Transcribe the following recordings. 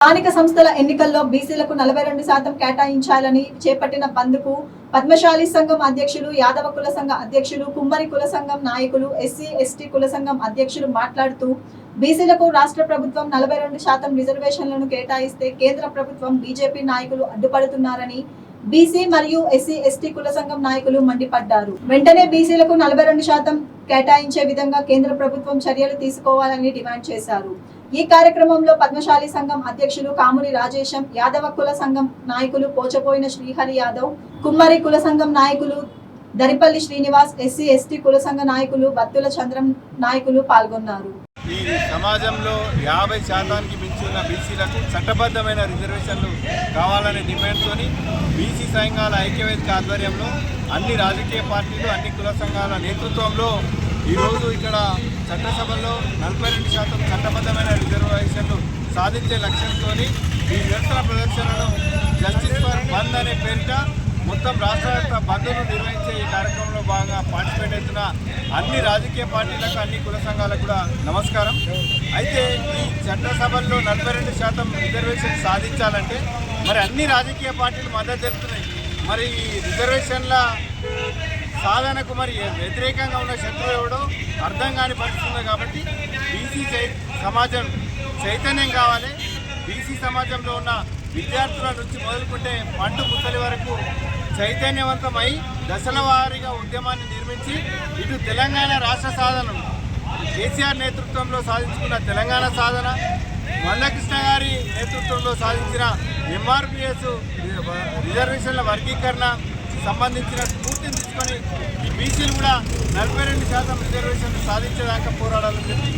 స్థానిక సంస్థల ఎన్నికల్లో బీసీలకు 42% కేటాయించాలని చేపట్టిన బంద్కు పద్మశాలి సంఘం అధ్యక్షులు, యాదవ కుల సంఘ అధ్యక్షులు, కుమ్మరి కుల సంఘం నాయకులు, ఎస్సీ ఎస్టీ కుల సంఘం అధ్యక్షులు మాట్లాడుతూ బీసీలకు రాష్ట్ర ప్రభుత్వం 42% రిజర్వేషన్లను కేటాయిస్తే కేంద్ర ప్రభుత్వం బీజేపీ నాయకులు అడ్డుపడుతున్నారని బీసీ మరియు ఎస్సీ ఎస్టీ కుల సంఘం నాయకులు మండిపడ్డారు. వెంటనే బీసీలకు 42% కేటాయించే విధంగా కేంద్ర ప్రభుత్వం చర్యలు తీసుకోవాలని డిమాండ్ చేశారు. ఈ కార్యక్రమంలో పద్మశాలి సంఘం అధ్యక్షులు కాముని రాజేశం, యాదవ కుల సంఘం నాయకులు పోచపోయిన శ్రీహరి యాదవ్, కుమ్మరి కుల సంఘం నాయకులు దరిపల్లి శ్రీనివాస్, ఎస్సీ ఎస్టీ కుల సంఘ నాయకులు బత్తుల చంద్రం నాయకులు పాల్గొన్నారు. ఈ సమాజంలో 50% మించి ఉన్న బీసీలకు చట్టబద్ధమైన రిజర్వేషన్లు కావాలనే డిమాండ్తో బీసీ సంఘాల ఐక్యవేదిక ఆధ్వర్యంలో అన్ని రాజకీయ పార్టీలు, అన్ని కుల సంఘాల నేతృత్వంలో ఈరోజు ఇక్కడ చట్టసభలో 42% చట్టబద్ధమైన రిజర్వేషన్లు సాధించే లక్ష్యంతో ఈ నిరసన ప్రదర్శనను జస్టిస్ ఫర్ బంద్ అనే పేరిట మొత్తం రాష్ట్ర వ్యాప్త బంద్ను నిర్వహించే ఈ కార్యక్రమంలో భాగంగా పార్టిసిపేట్ అవుతున్న అన్ని రాజకీయ పార్టీలకు, అన్ని కుల సంఘాలకు కూడా నమస్కారం. అయితే ఈ చట్టసభల్లో 42% రిజర్వేషన్ సాధించాలంటే మరి అన్ని రాజకీయ పార్టీలు మద్దతు తెలుపుతున్నాయి. మరి ఈ రిజర్వేషన్ల సాధనకు మరి వ్యతిరేకంగా ఉన్న శత్రువు ఎవడో అర్థం కాని పరిస్థితుంది. కాబట్టి బీసీ సమాజం చైతన్యం కావాలి. బీసీ సమాజంలో ఉన్న విద్యార్థుల నుంచి మొదలుకుంటే పండు ముసలి వరకు చైతన్యవంతమై దశల వారీగా ఉద్యమాన్ని నిర్మించి ఇటు తెలంగాణ రాష్ట్ర సాధన కేసీఆర్ నేతృత్వంలో సాధించుకున్న తెలంగాణ సాధన, మందకృష్ణ గారి నేతృత్వంలో సాధించిన ఎంఆర్పిఎస్ రిజర్వేషన్ల వర్గీకరణ సంబంధించిన స్ఫూర్తిని తీసుకొని ఈ బీసీలు కూడా 42% రిజర్వేషన్లు సాధించేదాకా పోరాడాలని చెప్పి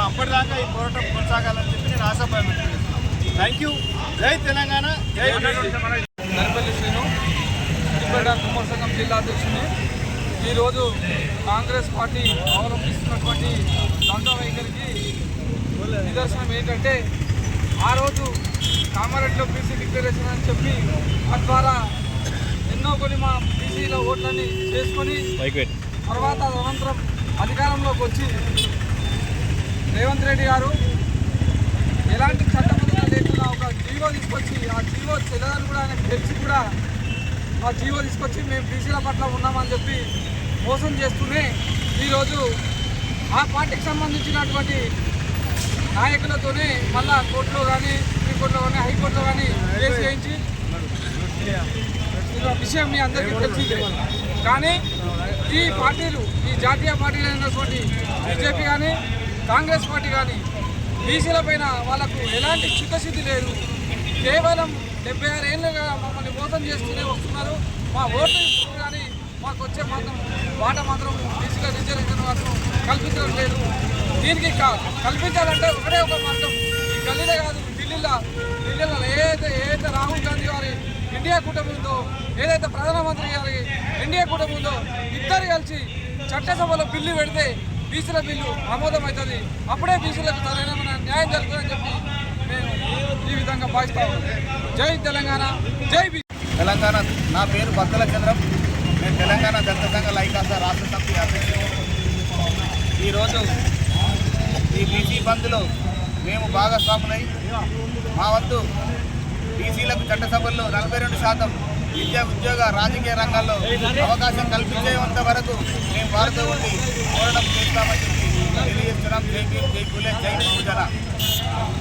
అప్పటిదాకా ఈ పోరాటం కొనసాగాలని చెప్పి నేను ఆశాభావం వ్యక్తం చేస్తున్నాను. Thank you. జై తెలంగాణ, జై దరిపల్లి శ్రీను, కుమ్మరి సంఘం జిల్లా అధ్యక్షుని. ఈరోజు కాంగ్రెస్ పార్టీ అవలంబిస్తున్నటువంటి ద్వంద్వ వైఖరికి నిదర్శనం ఏంటంటే, ఆ రోజు కామారెడ్డిలో బీసీ డిక్లరేషన్ అని చెప్పి తద్వారా ఎన్నో కొన్ని మా బీసీల ఓట్లని చేసుకొని తర్వాత అనంతరం అధికారంలోకి వచ్చి రేవంత్ రెడ్డి గారు ఎలాంటి చట్టబద్ధత లేకుండా ఒక జీవో తీసుకొచ్చి, ఆ జీవో చెల్లదని కూడా ఆయనకు తెలిసి కూడా ఆ జీవో తీసుకొచ్చి మేము బీసీల పట్ల ఉన్నామని చెప్పి మోసం చేస్తూనే ఈరోజు ఆ పార్టీకి సంబంధించినటువంటి నాయకులతోనే మళ్ళా కోర్టులో కానీ, సుప్రీంకోర్టులో కానీ, హైకోర్టులో కానీ కేసు వేయించి విషయం మీ అందరికీ తెలిసిందే. కానీ ఈ పార్టీలు, ఈ జాతీయ పార్టీలు అయినటువంటి బీజేపీ కానీ, కాంగ్రెస్ పార్టీ కానీ బీసీల పైన వాళ్ళకు ఎలాంటి చిత్తశుద్ధి లేదు. కేవలం 76 ఏళ్ళుగా మమ్మల్ని మోసం చేస్తూనే వస్తున్నారు. మా ఓట్లు కానీ మాకు వచ్చే వాట మాత్రం బీసీల రిజర్వేషన్ మాత్రం కల్పించడం లేదు. దీనికి కల్పించాలంటే ఒకటే ఒక మార్గం. ఈ గల్లీలో కాదు, ఢిల్లీలో ఏదైతే రాహుల్ గాంధీ గారి ఇండియా కూటమి ఉందో, ఏదైతే ప్రధానమంత్రి గారి ఇండియా కూటమి ఉందో, ఇద్దరు కలిసి చట్టసభలో బిల్లు పెడితే బీసీల బిల్లు ఆమోదం అవుతుంది. అప్పుడే బీసీలకు సరైన న్యాయం జరుగుతుందని చెప్పి మేము ఈ విధంగా భావిస్తాము. జై తెలంగాణ, జై బీసీ. తెలంగాణ. నా పేరు బత్తుల చంద్రం. నేను తెలంగాణ దళిత సంఘ లైకాస రాష్ట్ర సమితి అధ్యక్షుడు. ఈరోజు ఈ బీసీ బంద్లో మేము భాగస్వాములై మా వంతు బీసీలకు చట్టసభల్లో 42% విద్యా, ఉద్యోగ, రాజకీయ రంగాల్లో అవకాశం కల్పించేంత వరకు మేము వారితో ఉండి పోరాటం చేస్తామని చెప్పి తెలియజేస్తున్నాం. జై భీమ్, జై పూలే, జై బహుజన.